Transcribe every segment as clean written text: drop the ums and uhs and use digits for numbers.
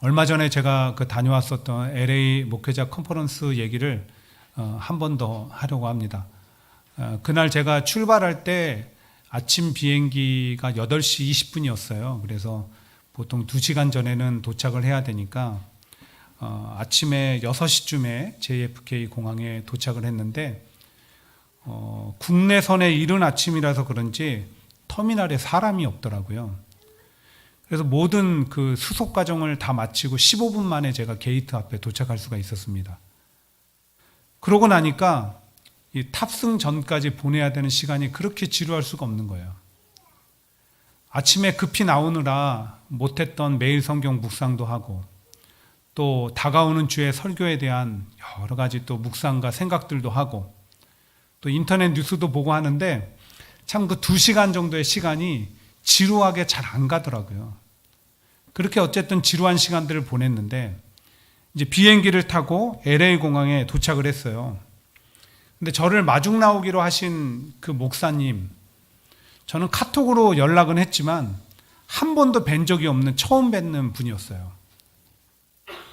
얼마 전에 제가 다녀왔었던 LA 목회자 컨퍼런스 얘기를 한 번 더 하려고 합니다. 그날 제가 출발할 때 아침 비행기가 8시 20분이었어요. 그래서 보통 2시간 전에는 도착을 해야 되니까 아침에 6시쯤에 JFK 공항에 도착을 했는데 국내선의 이른 아침이라서 그런지 터미널에 사람이 없더라고요. 그래서 모든 그 수속 과정을 다 마치고 15분 만에 제가 게이트 앞에 도착할 수가 있었습니다. 그러고 나니까 이 탑승 전까지 보내야 되는 시간이 그렇게 지루할 수가 없는 거예요. 아침에 급히 나오느라 못했던 매일 성경 묵상도 하고 또 다가오는 주의 설교에 대한 여러 가지 또 묵상과 생각들도 하고 또 인터넷 뉴스도 보고 하는데 참 그 2시간 정도의 시간이 지루하게 잘 안 가더라고요. 그렇게 어쨌든 지루한 시간들을 보냈는데 이제 비행기를 타고 LA 공항에 도착을 했어요. 근데 저를 마중 나오기로 하신 그 목사님, 저는 카톡으로 연락은 했지만 한 번도 뵌 적이 없는 처음 뵙는 분이었어요.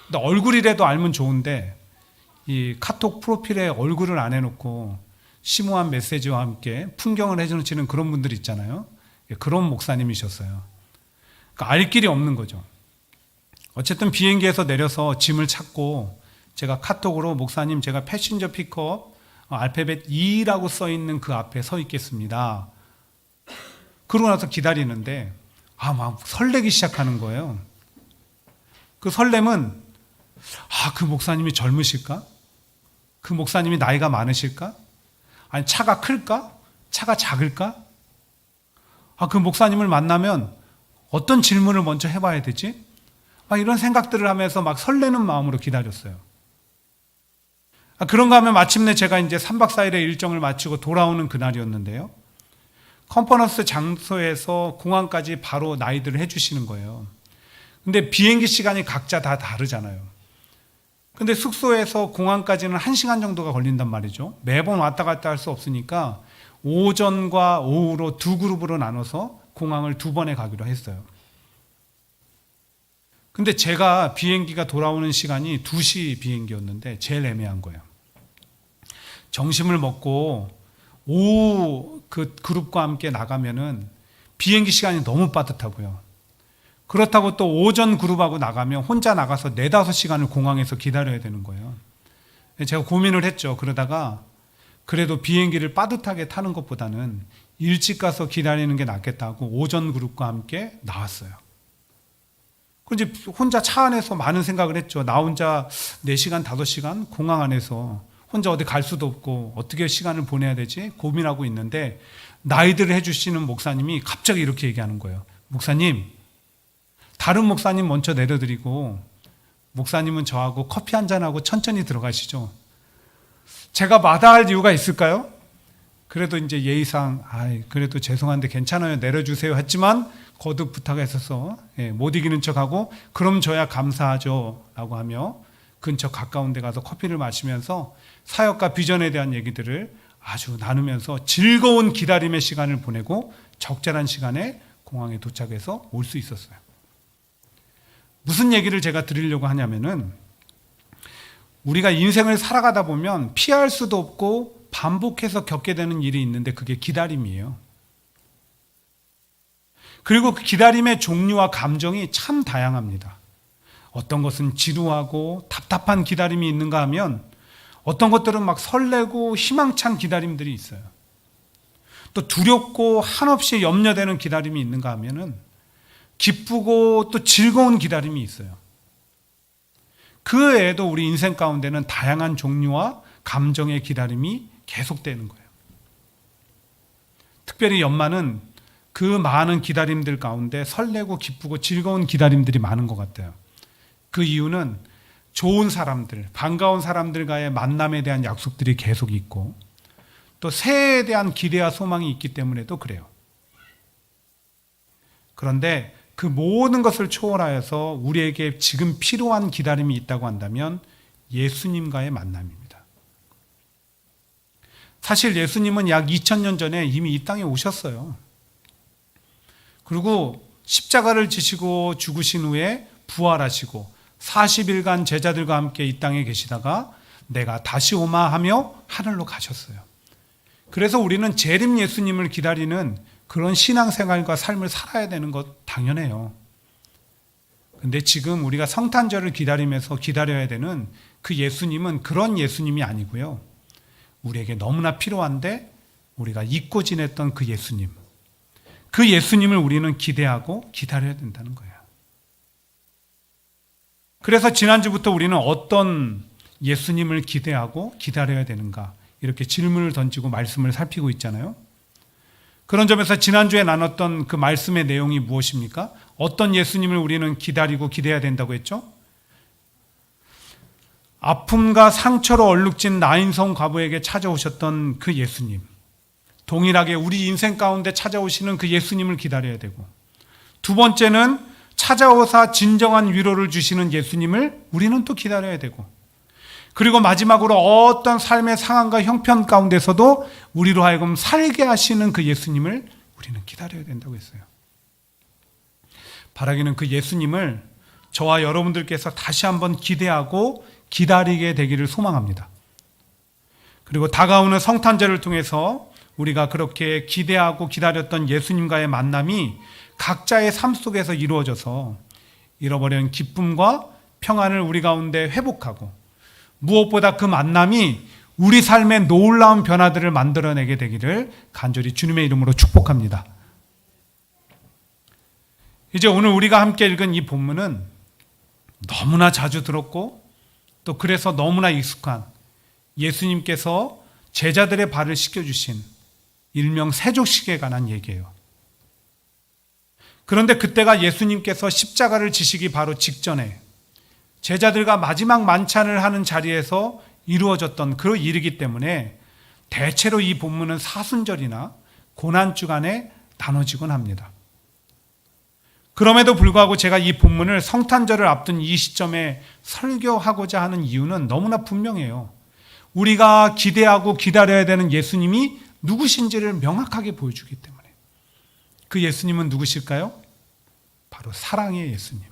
근데 얼굴이라도 알면 좋은데 이 카톡 프로필에 얼굴을 안 해놓고 심오한 메시지와 함께 풍경을 해주시는 그런 분들 있잖아요. 그런 목사님이셨어요. 그러니까 알 길이 없는 거죠. 어쨌든 비행기에서 내려서 짐을 찾고 제가 카톡으로 목사님 제가 패신저 픽업 알파벳 E라고 써있는 그 앞에 서 있겠습니다. 그러고 나서 기다리는데 막 설레기 시작하는 거예요. 그 설렘은 그 목사님이 젊으실까? 그 목사님이 나이가 많으실까? 아니 차가 클까? 차가 작을까? 그 목사님을 만나면 어떤 질문을 먼저 해봐야 되지? 이런 생각들을 하면서 막 설레는 마음으로 기다렸어요. 그런가 하면 마침내 제가 이제 3박 4일의 일정을 마치고 돌아오는 그날이었는데요. 컨퍼런스 장소에서 공항까지 바로 나이들을 해주시는 거예요. 근데 비행기 시간이 각자 다 다르잖아요. 근데 숙소에서 공항까지는 1시간 정도가 걸린단 말이죠. 매번 왔다 갔다 할 수 없으니까 오전과 오후로 두 그룹으로 나눠서 공항을 2번에 가기로 했어요. 근데 제가 비행기가 돌아오는 시간이 2시 비행기였는데 제일 애매한 거예요. 점심을 먹고 오후 그 그룹과 함께 나가면은 비행기 시간이 너무 빠듯하고요. 그렇다고 또 오전 그룹하고 나가면 혼자 나가서 4-5시간을 공항에서 기다려야 되는 거예요. 제가 고민을 했죠. 그러다가 그래도 비행기를 빠듯하게 타는 것보다는 일찍 가서 기다리는 게 낫겠다고 오전 그룹과 함께 나왔어요. 그런데 혼자 차 안에서 많은 생각을 했죠. 나 혼자 4시간, 5시간 공항 안에서 혼자 어디 갈 수도 없고 어떻게 시간을 보내야 되지? 고민하고 있는데 나이들을 해주시는 목사님이 갑자기 이렇게 얘기하는 거예요. 목사님, 다른 목사님 먼저 내려드리고 목사님은 저하고 커피 한잔하고 천천히 들어가시죠. 제가 마다할 이유가 있을까요? 그래도 이제 예의상 그래도 죄송한데 괜찮아요 내려주세요 했지만 거듭 부탁했어서 못 이기는 척하고 그럼 저야 감사하죠 라고 하며 근처 가까운 데 가서 커피를 마시면서 사역과 비전에 대한 얘기들을 아주 나누면서 즐거운 기다림의 시간을 보내고 적절한 시간에 공항에 도착해서 올 수 있었어요. 무슨 얘기를 제가 드리려고 하냐면은 우리가 인생을 살아가다 보면 피할 수도 없고 반복해서 겪게 되는 일이 있는데 그게 기다림이에요. 그리고 그 기다림의 종류와 감정이 참 다양합니다. 어떤 것은 지루하고 답답한 기다림이 있는가 하면 어떤 것들은 막 설레고 희망찬 기다림들이 있어요. 또 두렵고 한없이 염려되는 기다림이 있는가 하면은 기쁘고 또 즐거운 기다림이 있어요. 그 외에도 우리 인생 가운데는 다양한 종류와 감정의 기다림이 계속되는 거예요. 특별히 연말은 그 많은 기다림들 가운데 설레고 기쁘고 즐거운 기다림들이 많은 것 같아요. 그 이유는 좋은 사람들, 반가운 사람들과의 만남에 대한 약속들이 계속 있고 또 새해에 대한 기대와 소망이 있기 때문에도 그래요. 그런데 그 모든 것을 초월하여서 우리에게 지금 필요한 기다림이 있다고 한다면 예수님과의 만남입니다. 사실 예수님은 약 2000년 전에 이미 이 땅에 오셨어요. 그리고 십자가를 지시고 죽으신 후에 부활하시고 40일간 제자들과 함께 이 땅에 계시다가 내가 다시 오마 하며 하늘로 가셨어요. 그래서 우리는 재림 예수님을 기다리는 그런 신앙생활과 삶을 살아야 되는 것 당연해요. 근데 지금 우리가 성탄절을 기다리면서 기다려야 되는 그 예수님은 그런 예수님이 아니고요. 우리에게 너무나 필요한데 우리가 잊고 지냈던 그 예수님. 그 예수님을 우리는 기대하고 기다려야 된다는 거예요. 그래서 지난주부터 우리는 어떤 예수님을 기대하고 기다려야 되는가 이렇게 질문을 던지고 말씀을 살피고 있잖아요. 그런 점에서 지난주에 나눴던 그 말씀의 내용이 무엇입니까? 어떤 예수님을 우리는 기다리고 기대해야 된다고 했죠? 아픔과 상처로 얼룩진 나인성 과부에게 찾아오셨던 그 예수님, 동일하게 우리 인생 가운데 찾아오시는 그 예수님을 기다려야 되고, 두 번째는 찾아오사 진정한 위로를 주시는 예수님을 우리는 또 기다려야 되고, 그리고 마지막으로 어떤 삶의 상황과 형편 가운데서도 우리로 하여금 살게 하시는 그 예수님을 우리는 기다려야 된다고 했어요. 바라기는 그 예수님을 저와 여러분들께서 다시 한번 기대하고 기다리게 되기를 소망합니다. 그리고 다가오는 성탄절을 통해서 우리가 그렇게 기대하고 기다렸던 예수님과의 만남이 각자의 삶 속에서 이루어져서 잃어버린 기쁨과 평안을 우리 가운데 회복하고, 무엇보다 그 만남이 우리 삶의 놀라운 변화들을 만들어내게 되기를 간절히 주님의 이름으로 축복합니다. 이제 오늘 우리가 함께 읽은 이 본문은 너무나 자주 들었고 또 그래서 너무나 익숙한 예수님께서 제자들의 발을 씻겨주신 일명 세족식에 관한 얘기예요. 그런데 그때가 예수님께서 십자가를 지시기 바로 직전에 제자들과 마지막 만찬을 하는 자리에서 이루어졌던 그 일이기 때문에 대체로 이 본문은 사순절이나 고난주간에 나눠지곤 합니다. 그럼에도 불구하고 제가 이 본문을 성탄절을 앞둔 이 시점에 설교하고자 하는 이유는 너무나 분명해요. 우리가 기대하고 기다려야 되는 예수님이 누구신지를 명확하게 보여주기 때문에. 그 예수님은 누구실까요? 바로 사랑의 예수님.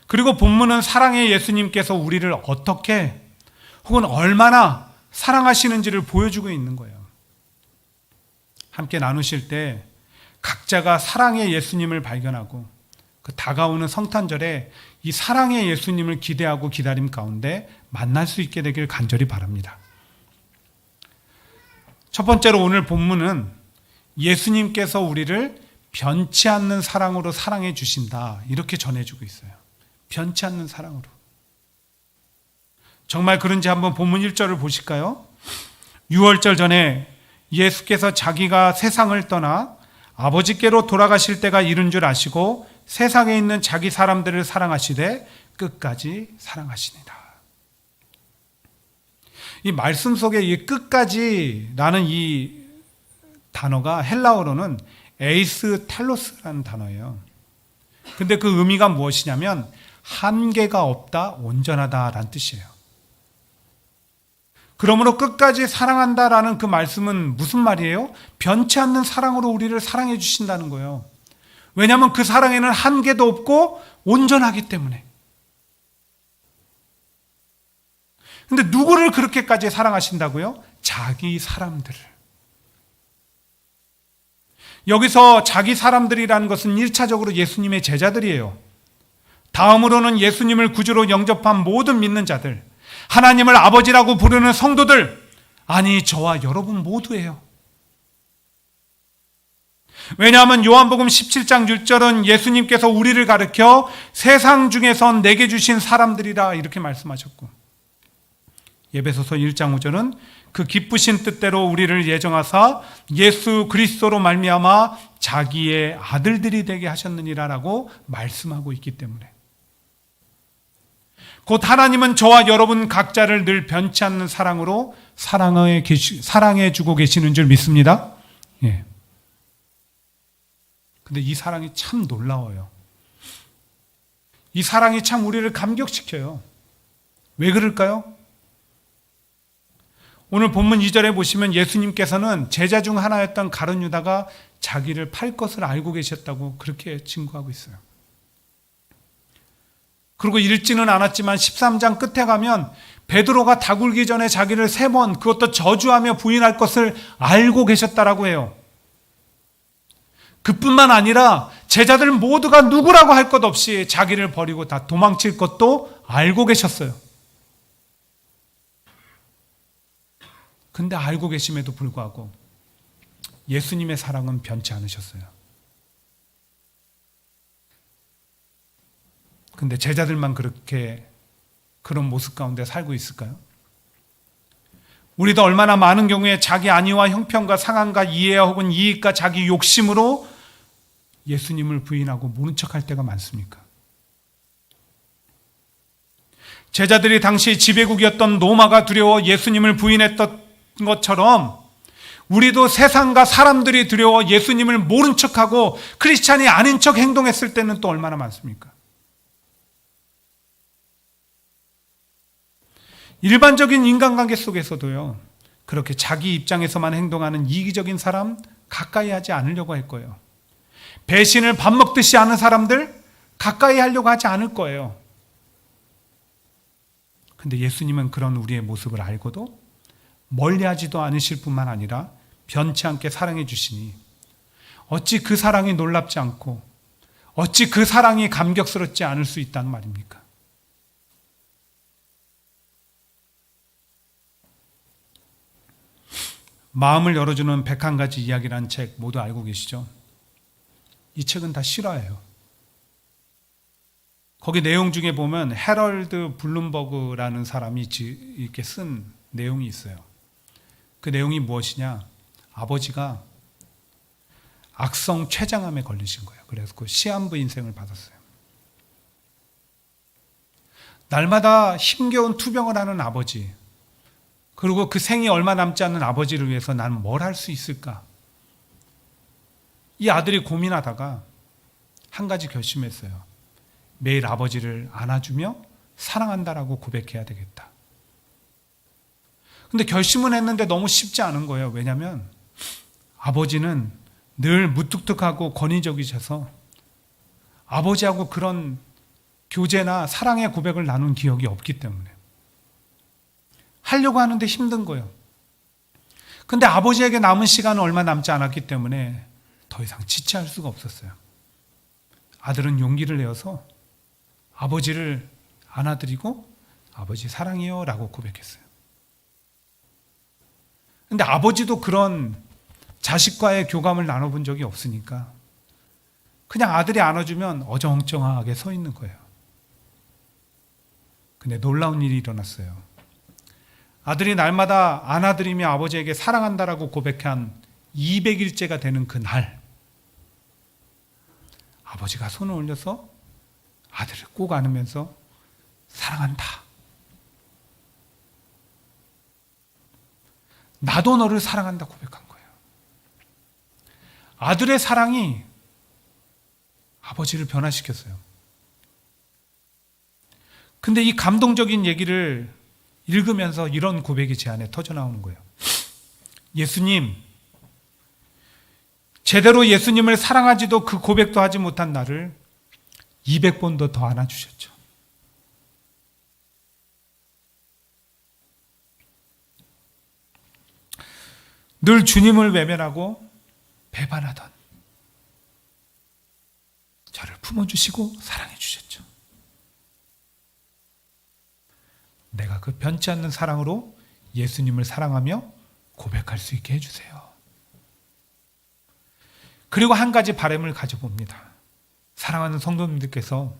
그리고 본문은 사랑의 예수님께서 우리를 어떻게 혹은 얼마나 사랑하시는지를 보여주고 있는 거예요. 함께 나누실 때 각자가 사랑의 예수님을 발견하고 그 다가오는 성탄절에 이 사랑의 예수님을 기대하고 기다림 가운데 만날 수 있게 되길 간절히 바랍니다. 첫 번째로 오늘 본문은 예수님께서 우리를 변치 않는 사랑으로 사랑해 주신다 이렇게 전해주고 있어요. 변치 않는 사랑으로. 정말 그런지 한번 본문 1절을 보실까요? 6월절 전에 예수께서 자기가 세상을 떠나 아버지께로 돌아가실 때가 이른 줄 아시고 세상에 있는 자기 사람들을 사랑하시되 끝까지 사랑하시니라. 이 말씀 속에 이 끝까지라는 이 단어가 헬라어로는 에이스 텔로스라는 단어예요. 근데 그 의미가 무엇이냐면 한계가 없다, 온전하다라는 뜻이에요. 그러므로 끝까지 사랑한다라는 그 말씀은 무슨 말이에요? 변치 않는 사랑으로 우리를 사랑해 주신다는 거예요. 왜냐하면 그 사랑에는 한계도 없고 온전하기 때문에. 근데 누구를 그렇게까지 사랑하신다고요? 자기 사람들을. 여기서 자기 사람들이라는 것은 1차적으로 예수님의 제자들이에요. 다음으로는 예수님을 구주로 영접한 모든 믿는 자들, 하나님을 아버지라고 부르는 성도들, 아니 저와 여러분 모두예요. 왜냐하면 요한복음 17장 6절은 예수님께서 우리를 가르쳐 세상 중에서 내게 주신 사람들이라 이렇게 말씀하셨고, 에베소서 1장 5절은 그 기쁘신 뜻대로 우리를 예정하사 예수 그리스도로 말미암아 자기의 아들들이 되게 하셨느니라라고 말씀하고 있기 때문에, 곧 하나님은 저와 여러분 각자를 늘 변치 않는 사랑으로 사랑해 주고 계시는 줄 믿습니다. 예. 근데 이 사랑이 참 놀라워요. 이 사랑이 참 우리를 감격시켜요. 왜 그럴까요? 오늘 본문 2절에 보시면 예수님께서는 제자 중 하나였던 가룟 유다가 자기를 팔 것을 알고 계셨다고 그렇게 증거하고 있어요. 그리고 읽지는 않았지만 13장 끝에 가면 베드로가 다 굴기 전에 자기를 3번, 그것도 저주하며 부인할 것을 알고 계셨다라고 해요. 그뿐만 아니라 제자들 모두가 누구라고 할 것 없이 자기를 버리고 다 도망칠 것도 알고 계셨어요. 근데 알고 계심에도 불구하고 예수님의 사랑은 변치 않으셨어요. 근데 제자들만 그렇게 그런 모습 가운데 살고 있을까요? 우리도 얼마나 많은 경우에 자기 안위와 형편과 상황과 이해와 혹은 이익과 자기 욕심으로 예수님을 부인하고 모른 척할 때가 많습니까? 제자들이 당시 지배국이었던 로마가 두려워 예수님을 부인했던 것처럼 우리도 세상과 사람들이 두려워 예수님을 모른 척하고 크리스찬이 아닌 척 행동했을 때는 또 얼마나 많습니까? 일반적인 인간관계 속에서도요, 그렇게 자기 입장에서만 행동하는 이기적인 사람 가까이 하지 않으려고 할 거예요. 배신을 밥 먹듯이 하는 사람들 가까이 하려고 하지 않을 거예요. 근데 예수님은 그런 우리의 모습을 알고도 멀리하지도 않으실 뿐만 아니라 변치 않게 사랑해 주시니 어찌 그 사랑이 놀랍지 않고 어찌 그 사랑이 감격스럽지 않을 수 있다는 말입니까? 마음을 열어주는 101가지 이야기라는 책 모두 알고 계시죠? 이 책은 다 실화예요. 거기 내용 중에 보면 헤럴드 블룸버그라는 사람이 이렇게 쓴 내용이 있어요. 그 내용이 무엇이냐? 아버지가 악성 췌장암에 걸리신 거예요. 그래서 그 시한부 인생을 받았어요. 날마다 힘겨운 투병을 하는 아버지, 그리고 그 생이 얼마 남지 않는 아버지를 위해서 나는 뭘 할 수 있을까? 이 아들이 고민하다가 한 가지 결심했어요. 매일 아버지를 안아주며 사랑한다라고 고백해야 되겠다. 근데 결심은 했는데 너무 쉽지 않은 거예요. 왜냐하면 아버지는 늘 무뚝뚝하고 권위적이셔서 아버지하고 그런 교제나 사랑의 고백을 나눈 기억이 없기 때문에 하려고 하는데 힘든 거예요. 근데 아버지에게 남은 시간은 얼마 남지 않았기 때문에 더 이상 지체할 수가 없었어요. 아들은 용기를 내어서 아버지를 안아드리고 아버지 사랑해요 라고 고백했어요. 근데 아버지도 그런 자식과의 교감을 나눠본 적이 없으니까 그냥 아들이 안아주면 어정쩡하게 서 있는 거예요. 근데 놀라운 일이 일어났어요. 아들이 날마다 안아드리며 아버지에게 사랑한다라고 고백한 200일째가 되는 그 날, 아버지가 손을 올려서 아들을 꼭 안으면서 사랑한다. 나도 너를 사랑한다 고백한 거예요. 아들의 사랑이 아버지를 변화시켰어요. 근데 이 감동적인 얘기를 읽으면서 이런 고백이 제 안에 터져나오는 거예요. 예수님, 제대로 예수님을 사랑하지도 그 고백도 하지 못한 나를 200번도 더 안아주셨죠. 늘 주님을 외면하고 배반하던 저를 품어주시고 사랑해 주셨죠. 내가 그 변치 않는 사랑으로 예수님을 사랑하며 고백할 수 있게 해주세요. 그리고 한 가지 바람을 가져봅니다. 사랑하는 성도님들께서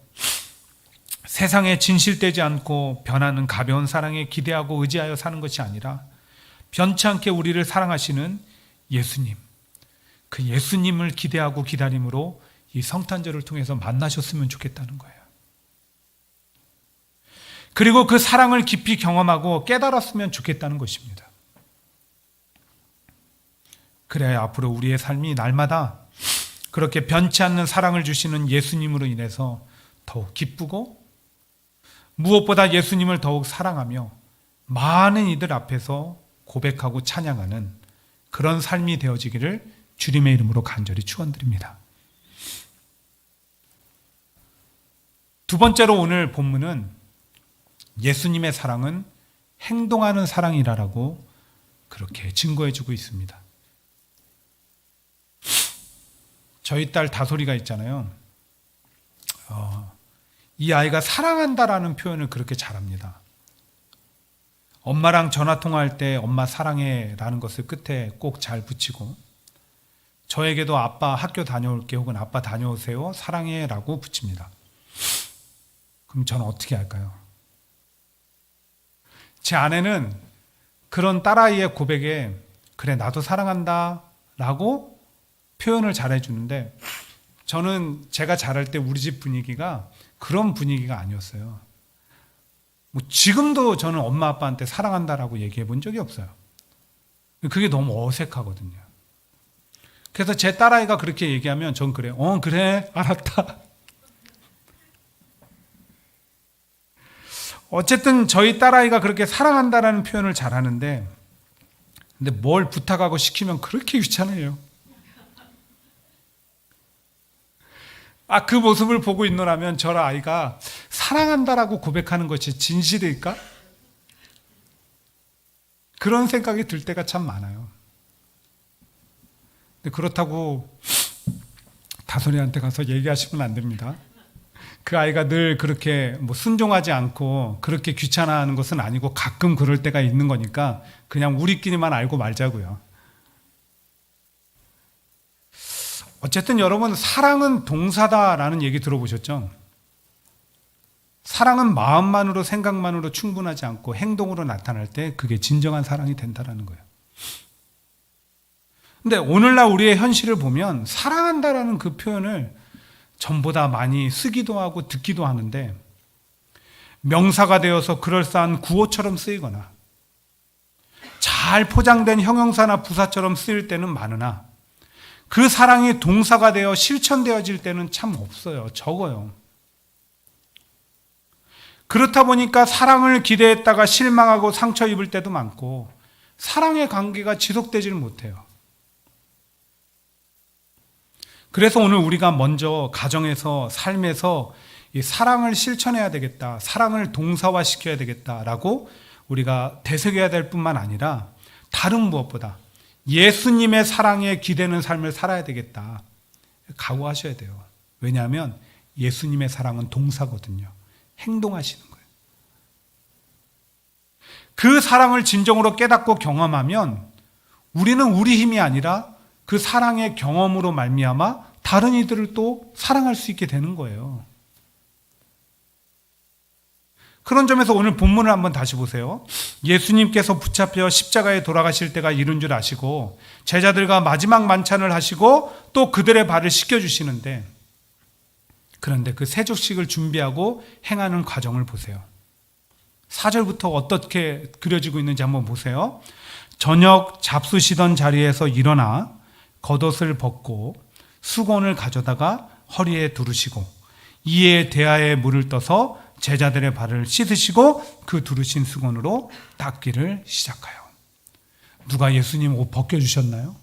세상에 진실되지 않고 변하는 가벼운 사랑에 기대하고 의지하여 사는 것이 아니라 변치 않게 우리를 사랑하시는 예수님, 그 예수님을 기대하고 기다림으로 이 성탄절을 통해서 만나셨으면 좋겠다는 거예요. 그리고 그 사랑을 깊이 경험하고 깨달았으면 좋겠다는 것입니다. 그래야 앞으로 우리의 삶이 날마다 그렇게 변치 않는 사랑을 주시는 예수님으로 인해서 더욱 기쁘고 무엇보다 예수님을 더욱 사랑하며 많은 이들 앞에서 고백하고 찬양하는 그런 삶이 되어지기를 주님의 이름으로 간절히 축원드립니다. 두 번째로 오늘 본문은 예수님의 사랑은 행동하는 사랑이라고 그렇게 증거해주고 있습니다. 저희 딸 다솔이가 있잖아요. 이 아이가 사랑한다라는 표현을 그렇게 잘합니다. 엄마랑 전화 통화할 때 엄마 사랑해 라는 것을 끝에 꼭 잘 붙이고, 저에게도 아빠 학교 다녀올게 혹은 아빠 다녀오세요 사랑해 라고 붙입니다. 그럼 저는 어떻게 할까요? 제 아내는 그런 딸아이의 고백에 그래 나도 사랑한다 라고 표현을 잘해주는데, 저는 제가 자랄 때 우리 집 분위기가 그런 분위기가 아니었어요. 뭐 지금도 저는 엄마 아빠한테 사랑한다라고 얘기해 본 적이 없어요. 그게 너무 어색하거든요. 그래서 제 딸아이가 그렇게 얘기하면 전 그래요. 그래 알았다. 어쨌든 저희 딸아이가 그렇게 사랑한다라는 표현을 잘하는데, 근데 뭘 부탁하고 시키면 그렇게 귀찮아요. 그 모습을 보고 있노라면 저 아이가 사랑한다라고 고백하는 것이 진실일까? 그런 생각이 들 때가 참 많아요. 근데 그렇다고 다솔이한테 가서 얘기하시면 안 됩니다. 그 아이가 늘 그렇게 순종하지 않고 그렇게 귀찮아하는 것은 아니고 가끔 그럴 때가 있는 거니까 그냥 우리끼리만 알고 말자고요. 어쨌든 여러분, 사랑은 동사다라는 얘기 들어보셨죠? 사랑은 마음만으로 생각만으로 충분하지 않고 행동으로 나타날 때 그게 진정한 사랑이 된다라는 거예요. 근데 오늘날 우리의 현실을 보면 사랑한다라는 그 표현을 전보다 많이 쓰기도 하고 듣기도 하는데, 명사가 되어서 그럴싸한 구호처럼 쓰이거나 잘 포장된 형용사나 부사처럼 쓰일 때는 많으나 그 사랑이 동사가 되어 실천되어질 때는 참 없어요. 적어요. 그렇다 보니까 사랑을 기대했다가 실망하고 상처 입을 때도 많고 사랑의 관계가 지속되지를 못해요. 그래서 오늘 우리가 먼저 가정에서, 삶에서 이 사랑을 실천해야 되겠다, 사랑을 동사화시켜야 되겠다라고 우리가 되새겨야 될 뿐만 아니라 다른 무엇보다 예수님의 사랑에 기대는 삶을 살아야 되겠다 각오하셔야 돼요. 왜냐하면 예수님의 사랑은 동사거든요. 행동하시는 거예요. 그 사랑을 진정으로 깨닫고 경험하면 우리는 우리 힘이 아니라 그 사랑의 경험으로 말미암아 다른 이들을 또 사랑할 수 있게 되는 거예요. 그런 점에서 오늘 본문을 한번 다시 보세요. 예수님께서 붙잡혀 십자가에 돌아가실 때가 이른 줄 아시고 제자들과 마지막 만찬을 하시고 또 그들의 발을 씻겨주시는데, 그런데 그 세족식을 준비하고 행하는 과정을 보세요. 4절부터 어떻게 그려지고 있는지 한번 보세요. 저녁 잡수시던 자리에서 일어나 겉옷을 벗고 수건을 가져다가 허리에 두르시고 이에 대야에 물을 떠서 제자들의 발을 씻으시고 그 두르신 수건으로 닦기를 시작하여. 누가 예수님 옷 벗겨주셨나요?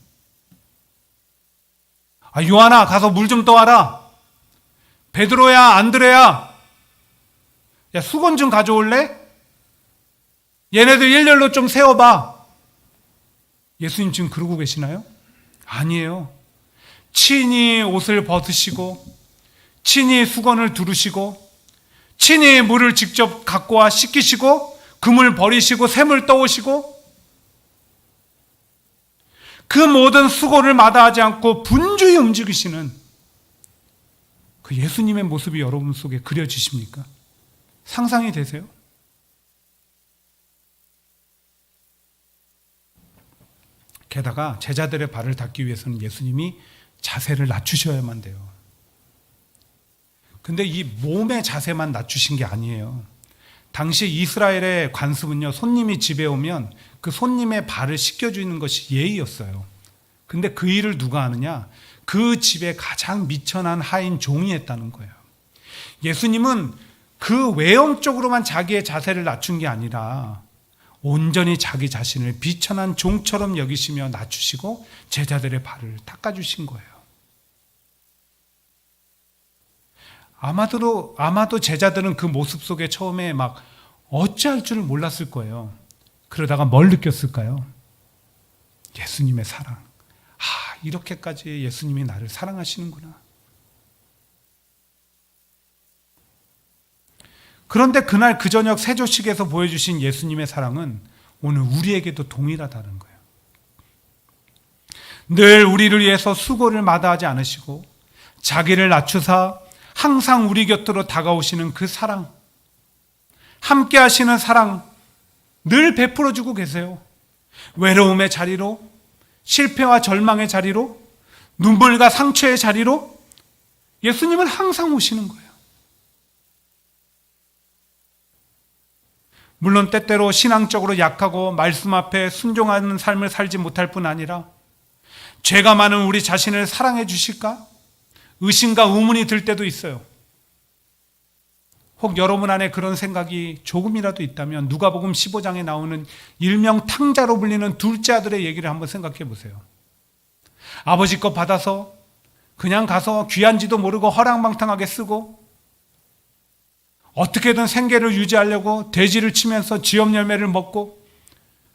요한아 가서 물 좀 떠와라. 베드로야 안드레야 야 수건 좀 가져올래? 얘네들 일렬로 좀 세워봐. 예수님 지금 그러고 계시나요? 아니에요. 친히 옷을 벗으시고 친히 수건을 두르시고 친히 물을 직접 갖고 와 씻기시고 금을 버리시고 샘을 떠오시고 그 모든 수고를 마다하지 않고 분주히 움직이시는 그 예수님의 모습이 여러분 속에 그려지십니까? 상상이 되세요? 게다가 제자들의 발을 닦기 위해서는 예수님이 자세를 낮추셔야만 돼요. 근데 이 몸의 자세만 낮추신 게 아니에요. 당시 이스라엘의 관습은요, 손님이 집에 오면 그 손님의 발을 씻겨주는 것이 예의였어요. 근데 그 일을 누가 하느냐? 그 집에 가장 미천한 하인 종이 했다는 거예요. 예수님은 그 외형적으로만 자기의 자세를 낮춘 게 아니라 온전히 자기 자신을 비천한 종처럼 여기시며 낮추시고 제자들의 발을 닦아주신 거예요. 아마도 제자들은 그 모습 속에 처음에 막 어찌할 줄을 몰랐을 거예요. 그러다가 뭘 느꼈을까요? 예수님의 사랑. 이렇게까지 예수님이 나를 사랑하시는구나. 그런데 그날 그 저녁 세조식에서 보여주신 예수님의 사랑은 오늘 우리에게도 동일하다는 거예요. 늘 우리를 위해서 수고를 마다하지 않으시고 자기를 낮추사 항상 우리 곁으로 다가오시는 그 사랑, 함께 하시는 사랑 늘 베풀어주고 계세요. 외로움의 자리로, 실패와 절망의 자리로, 눈물과 상처의 자리로 예수님은 항상 오시는 거예요. 물론 때때로 신앙적으로 약하고 말씀 앞에 순종하는 삶을 살지 못할 뿐 아니라 죄가 많은 우리 자신을 사랑해 주실까? 의심과 의문이 들 때도 있어요. 혹 여러분 안에 그런 생각이 조금이라도 있다면 누가복음 15장에 나오는 일명 탕자로 불리는 둘째 아들의 얘기를 한번 생각해 보세요. 아버지 것 받아서 그냥 가서 귀한지도 모르고 허랑방탕하게 쓰고 어떻게든 생계를 유지하려고 돼지를 치면서 쥐업 열매를 먹고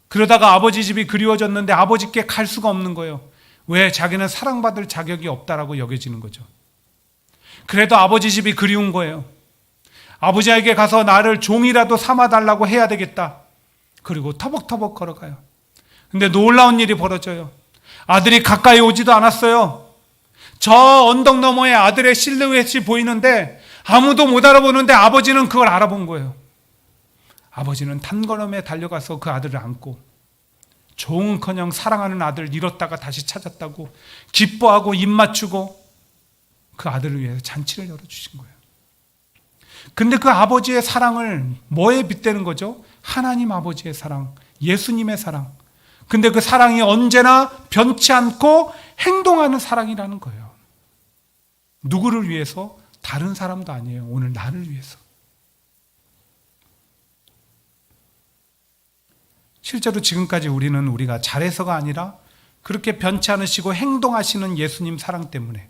그러다가 아버지 집이 그리워졌는데 아버지께 갈 수가 없는 거예요. 왜? 자기는 사랑받을 자격이 없다라고 여겨지는 거죠. 그래도 아버지 집이 그리운 거예요. 아버지에게 가서 나를 종이라도 삼아달라고 해야 되겠다. 그리고 터벅터벅 걸어가요. 근데 놀라운 일이 벌어져요. 아들이 가까이 오지도 않았어요. 저 언덕 너머에 아들의 실루엣이 보이는데 아무도 못 알아보는데 아버지는 그걸 알아본 거예요. 아버지는 단걸음에 달려가서 그 아들을 안고 종은커녕 사랑하는 아들 잃었다가 다시 찾았다고 기뻐하고 입 맞추고 그 아들을 위해서 잔치를 열어주신 거예요. 근데 그 아버지의 사랑을 뭐에 빗대는 거죠? 하나님 아버지의 사랑, 예수님의 사랑. 근데 그 사랑이 언제나 변치 않고 행동하는 사랑이라는 거예요. 누구를 위해서? 다른 사람도 아니에요. 오늘 나를 위해서. 실제로 지금까지 우리가 잘해서가 아니라 그렇게 변치 않으시고 행동하시는 예수님 사랑 때문에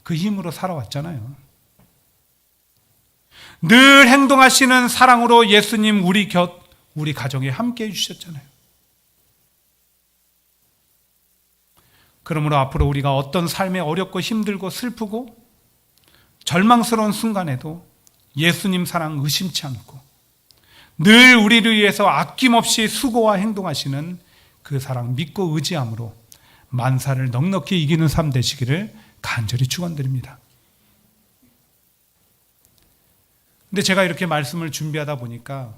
그 힘으로 살아왔잖아요. 늘 행동하시는 사랑으로 예수님 우리 가정에 함께 해주셨잖아요. 그러므로 앞으로 우리가 어떤 삶에 어렵고 힘들고 슬프고 절망스러운 순간에도 예수님 사랑 의심치 않고 늘 우리를 위해서 아낌없이 수고와 행동하시는 그 사랑 믿고 의지함으로 만사를 넉넉히 이기는 삶 되시기를 간절히 축원드립니다. 근데 제가 이렇게 말씀을 준비하다 보니까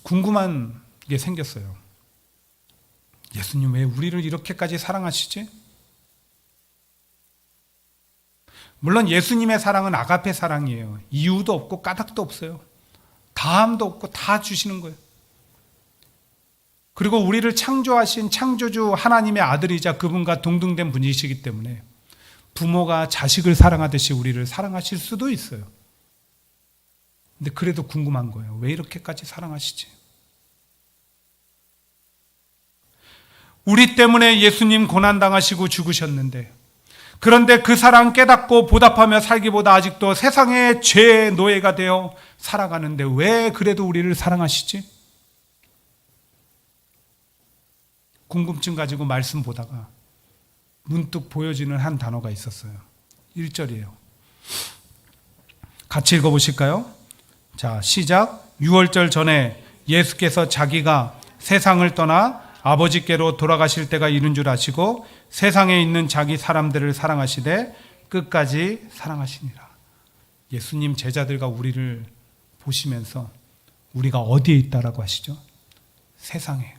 궁금한 게 생겼어요. 예수님 왜 우리를 이렇게까지 사랑하시지? 물론 예수님의 사랑은 아가페 사랑이에요. 이유도 없고 까닭도 없어요. 다함도 없고 다 주시는 거예요. 그리고 우리를 창조하신 창조주 하나님의 아들이자 그분과 동등된 분이시기 때문에 부모가 자식을 사랑하듯이 우리를 사랑하실 수도 있어요. 근데 그래도 궁금한 거예요. 왜 이렇게까지 사랑하시지? 우리 때문에 예수님 고난당하시고 죽으셨는데 그런데 그 사랑 깨닫고 보답하며 살기보다 아직도 세상의 죄의 노예가 되어 살아가는데 왜 그래도 우리를 사랑하시지? 궁금증 가지고 말씀 보다가 문득 보여지는 한 단어가 있었어요. 1절이에요. 같이 읽어보실까요? 자, 시작. 6월절 전에 예수께서 자기가 세상을 떠나 아버지께로 돌아가실 때가 이른 줄 아시고 세상에 있는 자기 사람들을 사랑하시되 끝까지 사랑하시니라. 예수님 제자들과 우리를 보시면서 우리가 어디에 있다라고 하시죠? 세상에.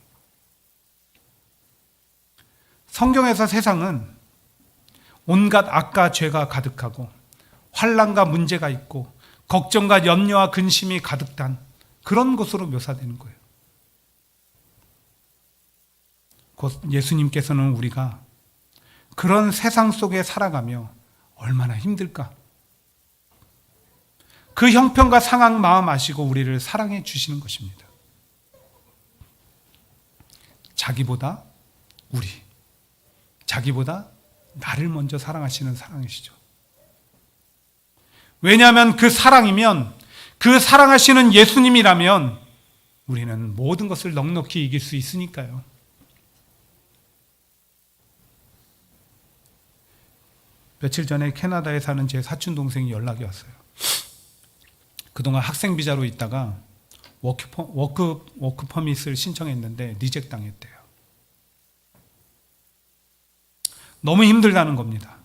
성경에서 세상은 온갖 악과 죄가 가득하고 환난과 문제가 있고 걱정과 염려와 근심이 가득 단 그런 곳으로 묘사되는 거예요. 곧 예수님께서는 우리가 그런 세상 속에 살아가며 얼마나 힘들까? 그 형편과 상황 마음 아시고 우리를 사랑해 주시는 것입니다. 자기보다 우리, 자기보다 나를 먼저 사랑하시는 사랑이시죠. 왜냐하면 그 사랑이면, 그 사랑하시는 예수님이라면 우리는 모든 것을 넉넉히 이길 수 있으니까요. 며칠 전에 캐나다에 사는 제 사촌 동생이 연락이 왔어요. 그동안 학생 비자로 있다가 워크 퍼밋을 신청했는데 리젝 당했대요. 너무 힘들다는 겁니다.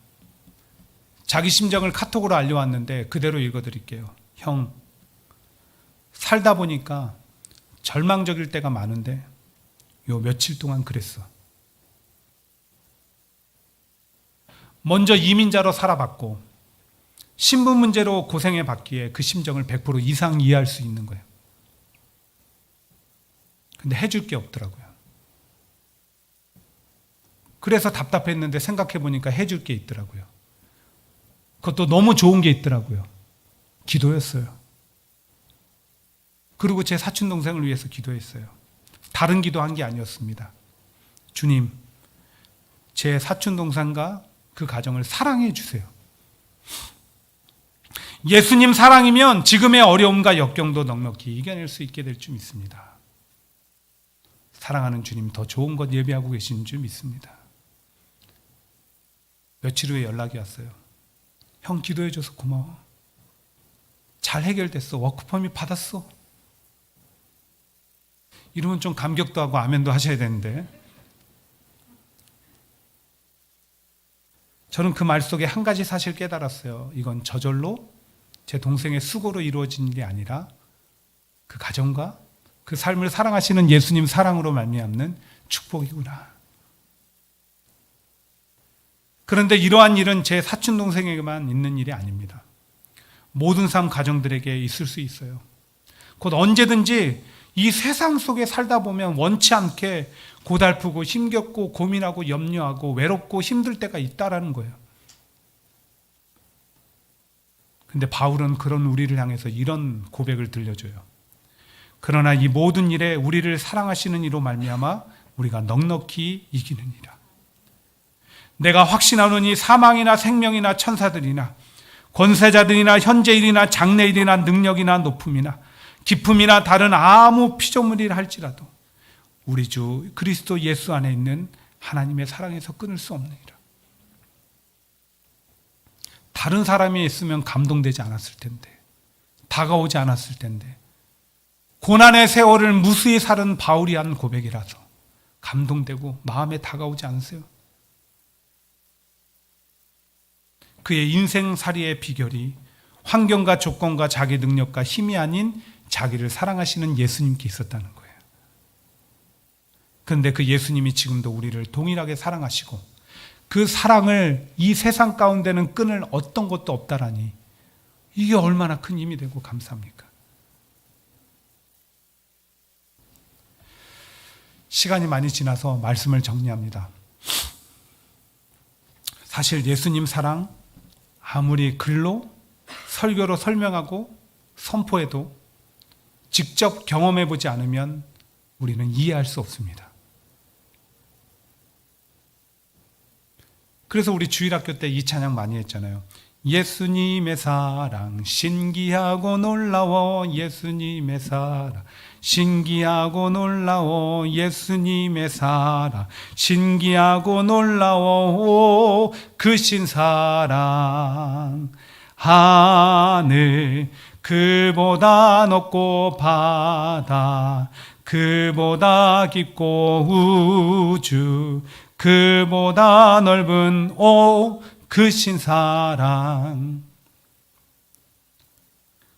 자기 심정을 카톡으로 알려왔는데 그대로 읽어드릴게요. 형, 살다 보니까 절망적일 때가 많은데 요 며칠 동안 그랬어. 먼저 이민자로 살아봤고 신분 문제로 고생해봤기에 그 심정을 100% 이상 이해할 수 있는 거예요. 근데 해줄 게 없더라고요. 그래서 답답했는데 생각해보니까 해줄 게 있더라고요. 그것도 너무 좋은 게 있더라고요. 기도였어요. 그리고 제 사촌 동생을 위해서 기도했어요. 다른 기도한 게 아니었습니다. 주님, 제 사촌 동생과 그 가정을 사랑해 주세요. 예수님 사랑이면 지금의 어려움과 역경도 넉넉히 이겨낼 수 있게 될 줄 믿습니다. 사랑하는 주님, 더 좋은 것 예비하고 계신 줄 믿습니다. 며칠 후에 연락이 왔어요. 형, 기도해줘서 고마워. 잘 해결됐어. 워크퍼밋 받았어. 이러면 좀 감격도 하고 아멘도 하셔야 되는데, 저는 그 말 속에 한 가지 사실 깨달았어요. 이건 저절로 제 동생의 수고로 이루어진 게 아니라 그 가정과 그 삶을 사랑하시는 예수님 사랑으로 말미암는 축복이구나. 그런데 이러한 일은 제 사촌 동생에게만 있는 일이 아닙니다. 모든 삶 가정들에게 있을 수 있어요. 곧 언제든지 이 세상 속에 살다 보면 원치 않게 고달프고 힘겹고 고민하고 염려하고 외롭고 힘들 때가 있다라는 거예요. 근데 바울은 그런 우리를 향해서 이런 고백을 들려줘요. 그러나 이 모든 일에 우리를 사랑하시는 이로 말미암아 우리가 넉넉히 이기느니라. 내가 확신하노니 사망이나 생명이나 천사들이나 권세자들이나 현재일이나 장래일이나 능력이나 높음이나 기품이나 다른 아무 피조물이라 할지라도 우리 주 그리스도 예수 안에 있는 하나님의 사랑에서 끊을 수 없느니라. 다른 사람이 있으면 감동되지 않았을 텐데, 다가오지 않았을 텐데, 고난의 세월을 무수히 살은 바울이 한 고백이라서 감동되고 마음에 다가오지 않으세요? 그의 인생살이의 비결이 환경과 조건과 자기 능력과 힘이 아닌 자기를 사랑하시는 예수님께 있었다는 거예요. 그런데 그 예수님이 지금도 우리를 동일하게 사랑하시고 그 사랑을 이 세상 가운데는 끊을 어떤 것도 없다라니, 이게 얼마나 큰 힘이 되고 감사합니까? 시간이 많이 지나서 말씀을 정리합니다. 사실 예수님 사랑 아무리 글로 설교로 설명하고 선포해도 직접 경험해보지 않으면 우리는 이해할 수 없습니다. 그래서 우리 주일학교 때 이 찬양 많이 했잖아요. 예수님의 사랑 신기하고 놀라워, 예수님의 사랑 신기하고 놀라워, 예수님의 사랑 신기하고 놀라워, 그 신사랑 하늘 그보다 높고 바다 그보다 깊고 우주 그보다 넓은 그 신사랑,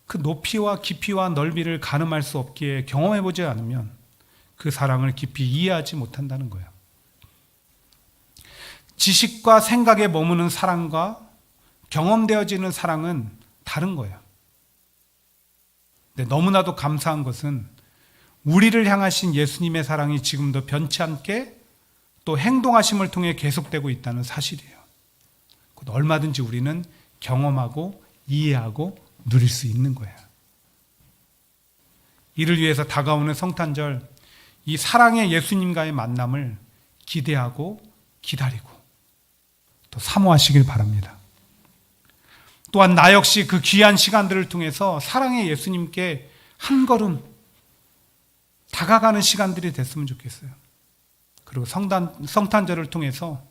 그 높이와 깊이와 넓이를 가늠할 수 없기에 경험해보지 않으면 그 사랑을 깊이 이해하지 못한다는 거예요. 지식과 생각에 머무는 사랑과 경험되어지는 사랑은 다른 거예요. 근데 너무나도 감사한 것은 우리를 향하신 예수님의 사랑이 지금도 변치 않게 또 행동하심을 통해 계속되고 있다는 사실이에요. 얼마든지 우리는 경험하고 이해하고 누릴 수 있는 거예요. 이를 위해서 다가오는 성탄절, 이 사랑의 예수님과의 만남을 기대하고 기다리고 또 사모하시길 바랍니다. 또한 나 역시 그 귀한 시간들을 통해서 사랑의 예수님께 한 걸음 다가가는 시간들이 됐으면 좋겠어요. 그리고 성탄절을 통해서,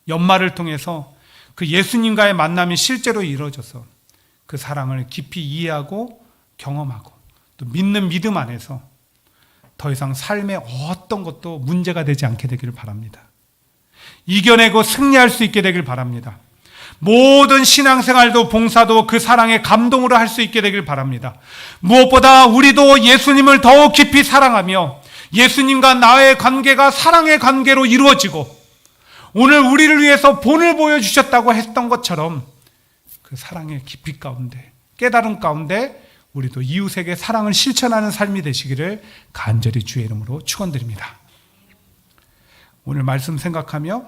연말을 통해서 그 예수님과의 만남이 실제로 이루어져서 그 사랑을 깊이 이해하고 경험하고 또 믿는 믿음 안에서 더 이상 삶의 어떤 것도 문제가 되지 않게 되기를 바랍니다. 이겨내고 승리할 수 있게 되길 바랍니다. 모든 신앙생활도 봉사도 그 사랑의 감동으로 할 수 있게 되길 바랍니다. 무엇보다 우리도 예수님을 더욱 깊이 사랑하며 예수님과 나의 관계가 사랑의 관계로 이루어지고 오늘 우리를 위해서 본을 보여주셨다고 했던 것처럼 그 사랑의 깊이 가운데, 깨달음 가운데 우리도 이웃에게 사랑을 실천하는 삶이 되시기를 간절히 주의 이름으로 축원드립니다. 오늘 말씀 생각하며